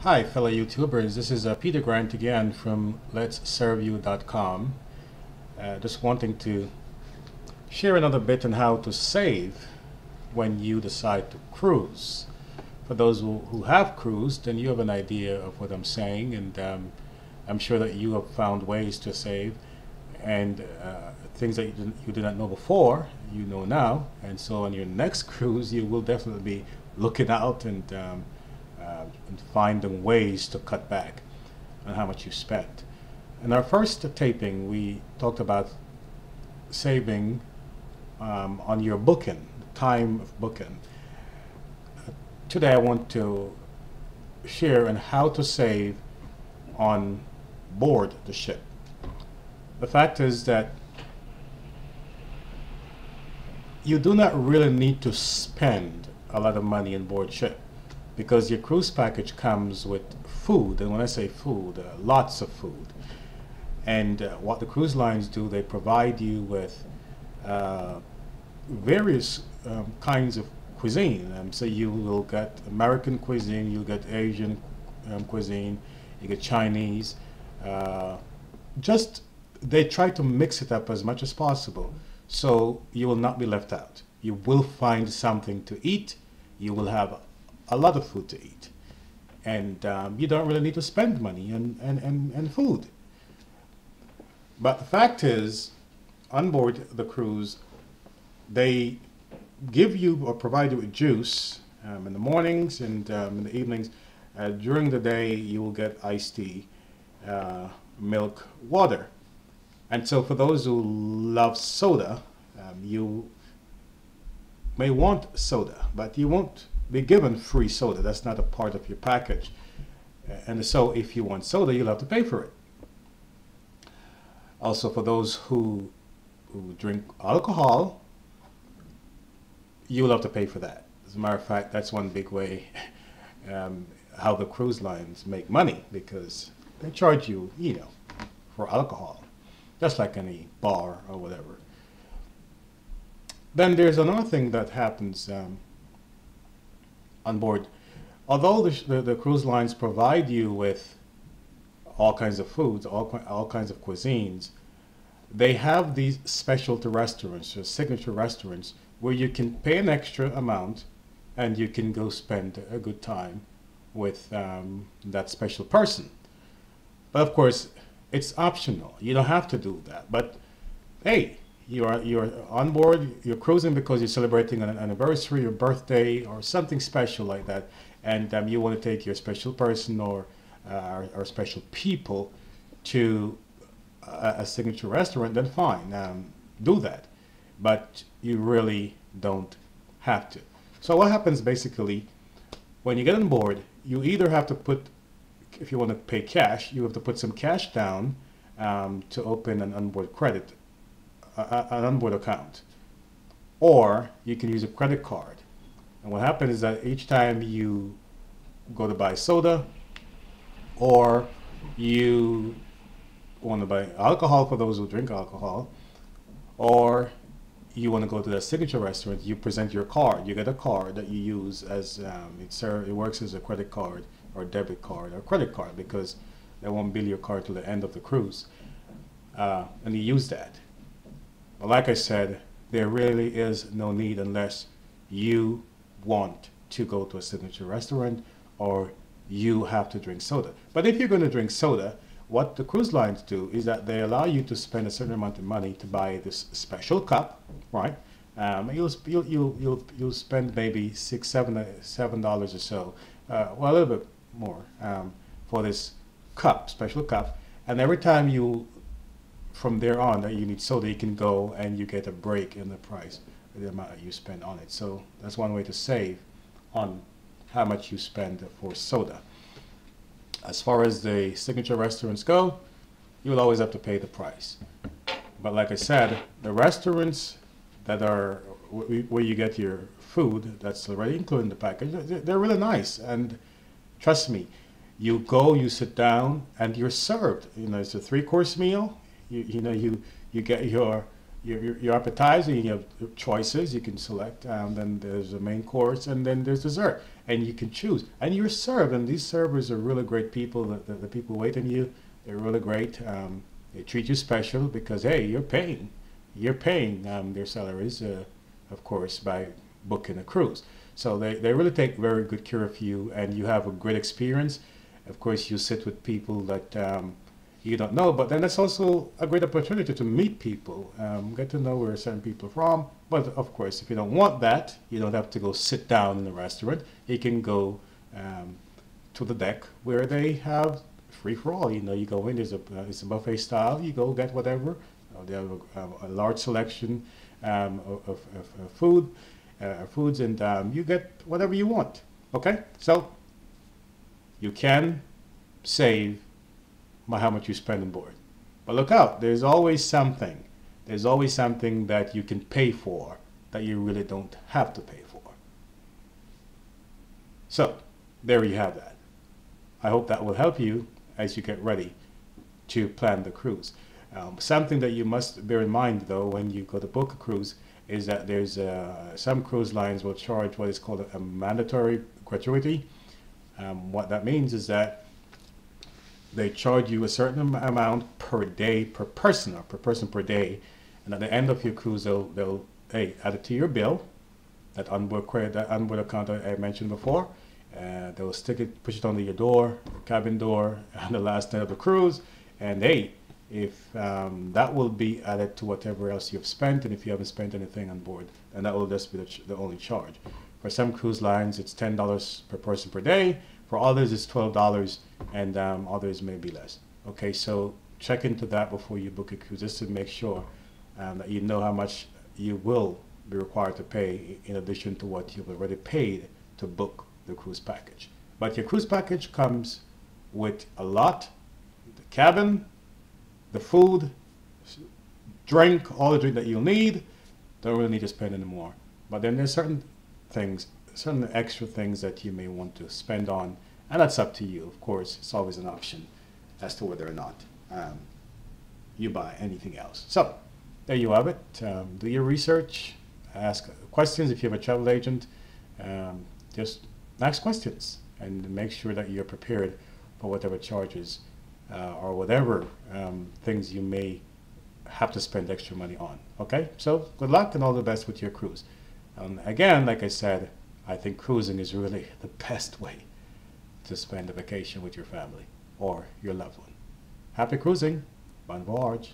Hi, fellow YouTubers. This is Peter Grant again from Let'sServeYou.com. Just wanting to share another bit on how to save when you decide to cruise. For those who have cruised, then you have an idea of what I'm saying, and I'm sure that you have found ways to save, and things that you did not know before, you know now. And so on your next cruise, you will definitely be looking out and finding ways to cut back on how much you spent. In our first taping, we talked about saving on your booking, the time of booking. Today I want to share on how to save on board the ship. The fact is that you do not really need to spend a lot of money on board ship, because your cruise package comes with food, and when I say food, lots of food. And what the cruise lines do, they provide you with various kinds of cuisine. So you will get American cuisine, you'll get Asian cuisine, you get Chinese. Just they try to mix it up as much as possible, so you will not be left out. You will find something to eat. You will have a lot of food to eat, and you don't really need to spend money on food. But the fact is, on board the cruise, they give you or provide you with juice in the mornings and in the evenings. During the day, you will get iced tea, milk, water. And so for those who love soda, you may want soda, but you won't be given free soda. That's not a part of your package. And so if you want soda, you'll have to pay for it. Also, for those who drink alcohol, you'll have to pay for that. As a matter of fact, that's one big way how the cruise lines make money, because they charge you, for alcohol, just like any bar or whatever. Then there's another thing that happens on board. Although the cruise lines provide you with all kinds of foods, all kinds of cuisines, they have these specialty restaurants or signature restaurants where you can pay an extra amount and you can go spend a good time with that special person. But of course, it's optional. You don't have to do that. But hey, you're on board, you're cruising because you're celebrating an anniversary, your birthday, or something special like that, and you want to take your special person or special people to a signature restaurant, then fine, do that. But you really don't have to. So what happens basically, when you get on board, you either have to put, if you want to pay cash, you have to put some cash down to open an onboard credit, an onboard account, or you can use a credit card. And what happens is that each time you go to buy soda, or you want to buy alcohol for those who drink alcohol, or you want to go to the signature restaurant, you present your card. You get a card that you use as it works as a credit card or debit card or credit card, because they won't bill your card till the end of the cruise, and you use that. But like I said, there really is no need unless you want to go to a signature restaurant or you have to drink soda. But if you're going to drink soda, what the cruise lines do is that they allow you to spend a certain amount of money to buy this special cup, right? You'll spend maybe $7 or so, well, a little bit more for this cup, special cup. And every time from there on that you need soda, you can go and you get a break in the price, the amount that you spend on it. So that's one way to save on how much you spend for soda. As far as the signature restaurants go, you will always have to pay the price. But like I said, the restaurants that are where you get your food, that's already included in the package, they're really nice. And trust me, you go, you sit down, and you're served. It's a 3-course meal. You get your your appetizer. You have choices you can select. Then there's a main course, and then there's dessert, and you can choose. And you're served. And these servers are really great people. The people waiting you, they're really great. They treat you special because hey, you're paying their salaries, of course, by booking a cruise. So they really take very good care of you, and you have a great experience. Of course, you sit with people that you don't know, but then it's also a great opportunity to meet people, get to know where certain people are from. But of course, if you don't want that, you don't have to go sit down in the restaurant. You can go to the deck where they have free for all. You know, you go in, it's a buffet style. You go get whatever. They have a large selection of foods, and you get whatever you want. Okay, so you can save by how much you spend on board. But look out, there's always something. There's always something that you can pay for that you really don't have to pay for. So there you have that. I hope that will help you as you get ready to plan the cruise. Something that you must bear in mind, though, when you go to book a cruise is that there's some cruise lines will charge what is called a mandatory gratuity. What that means is that they charge you a certain amount per day per person, or per person per day, and at the end of your cruise they'll add it to your bill, that onboard credit, that onboard account I mentioned before. They'll push it under your door, cabin door, on the last night of the cruise, and if that will be added to whatever else you've spent, and if you haven't spent anything on board, and that will just be the only charge. For some cruise lines, it's $10 per person per day. For others, it's $12, and others may be less. Okay, so check into that before you book a cruise, just to make sure that you know how much you will be required to pay in addition to what you've already paid to book the cruise package. But your cruise package comes with a lot: the cabin, the food, drink, all the drink that you'll need. Don't really need to spend any more. But then there's certain things, certain extra things that you may want to spend on, and that's up to you. Of course, it's always an option as to whether or not you buy anything else. So there you have it. Do your research, ask questions. If you have a travel agent, just ask questions and make sure that you're prepared for whatever charges or whatever things you may have to spend extra money on. Okay, so good luck and all the best with your cruise. Again, like I said, I think cruising is really the best way to spend a vacation with your family or your loved one. Happy cruising. Bon voyage.